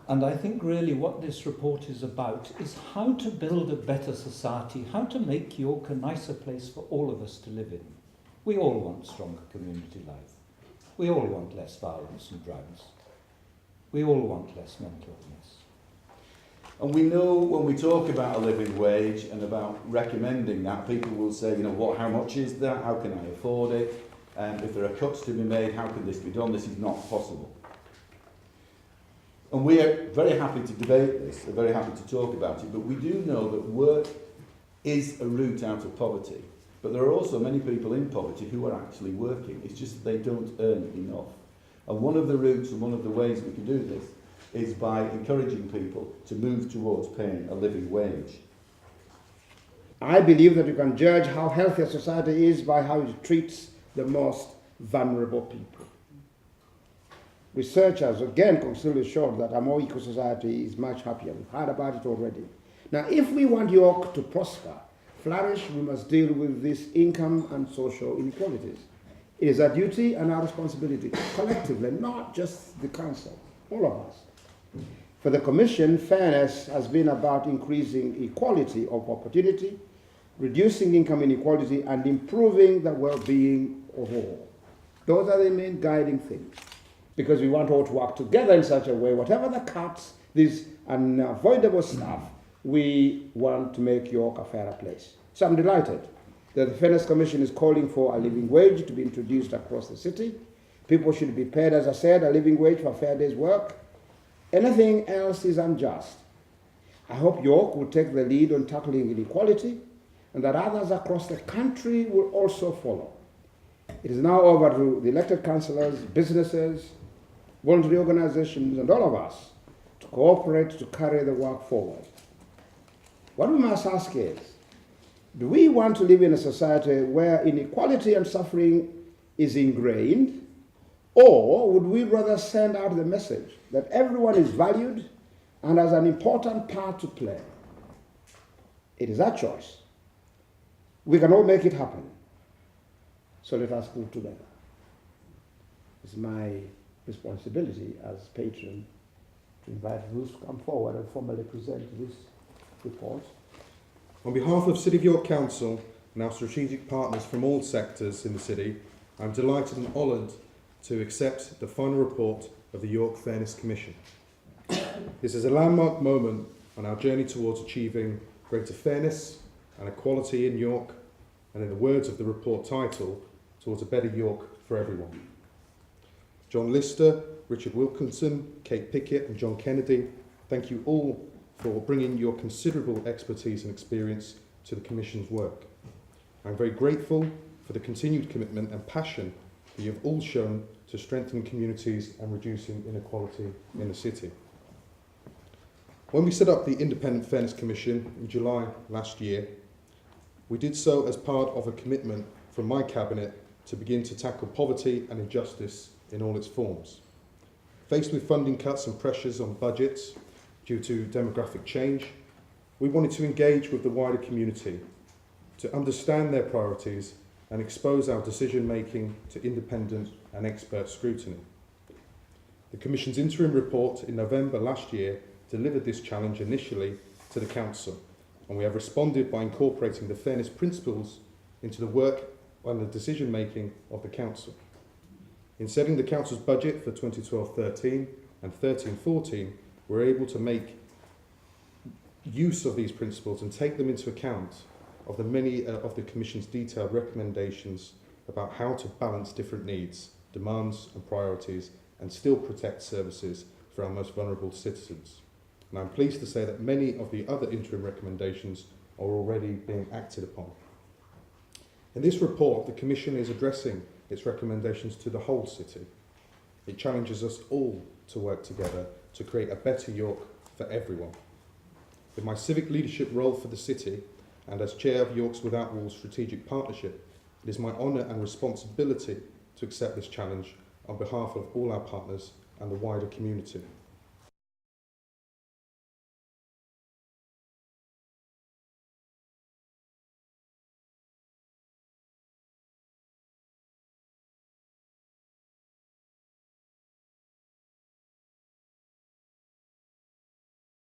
And I think really what this report is about is how to build a better society, how to make York a nicer place for all of us to live in. We all want stronger community life. We all want less violence and drugs. We all want less mental illness. And we know when we talk about a living wage and about recommending that, people will say, you know, how much is that? How can I afford it? If there are cuts to be made, how can this be done? This is not possible. And we are very happy to debate this, we're very happy to talk about it, but we do know that work is a route out of poverty. But there are also many people in poverty who are actually working. It's just that they don't earn enough. And one of the routes and one of the ways we can do this is by encouraging people to move towards paying a living wage. I believe that you can judge how healthy a society is by how it treats the most vulnerable people. Researchers again consistently showed that a more equal society is much happier. We've heard about it already. Now, if we want York to prosper, flourish, we must deal with these income and social inequalities. It is our duty and our responsibility, collectively, not just the council, all of us. For the Commission, fairness has been about increasing equality of opportunity, reducing income inequality, and improving the well-being of all. Those are the main guiding things. Because we want all to work together in such a way, whatever the cuts, this unavoidable stuff, we want to make York a fairer place. So I'm delighted that the Fairness Commission is calling for a living wage to be introduced across the city. People should be paid, as I said, a living wage for a fair day's work. Anything else is unjust. I hope York will take the lead on tackling inequality and that others across the country will also follow. It is now over to the elected councillors, businesses, voluntary organizations, and all of us to cooperate to carry the work forward. What we must ask is, do we want to live in a society where inequality and suffering is ingrained, or would we rather send out the message that everyone is valued and has an important part to play? It is our choice. We can all make it happen. So let us pull together. It's my responsibility as patron to invite Ruth to come forward and formally present this report. On behalf of City of York Council and our strategic partners from all sectors in the city, I'm delighted and honoured to accept the final report of the York Fairness Commission. This is a landmark moment on our journey towards achieving greater fairness and equality in York, and in the words of the report title, towards a better York for everyone. John Lister, Richard Wilkinson, Kate Pickett and John Kennedy, thank you all for bringing your considerable expertise and experience to the Commission's work. I'm very grateful for the continued commitment and passion that you have all shown to strengthening communities and reducing inequality in the city. When we set up the Independent Fairness Commission in July last year, we did so as part of a commitment from my cabinet to begin to tackle poverty and injustice in all its forms. Faced with funding cuts and pressures on budgets due to demographic change, we wanted to engage with the wider community to understand their priorities and expose our decision-making to independent and expert scrutiny. The Commission's interim report in November last year delivered this challenge initially to the Council, and we have responded by incorporating the fairness principles into the work and the decision-making of the Council. In setting the Council's budget for 2012-13 and 13-14, we're able to make use of these principles and take them into account of the many of the Commission's detailed recommendations about how to balance different needs, demands and priorities and still protect services for our most vulnerable citizens. And I'm pleased to say that many of the other interim recommendations are already being acted upon. In this report, the Commission is addressing its recommendations to the whole city. It challenges us all to work together to create a better York for everyone. In my civic leadership role for the city, and as chair of York's Without Walls Strategic Partnership, it is my honour and responsibility to accept this challenge on behalf of all our partners and the wider community.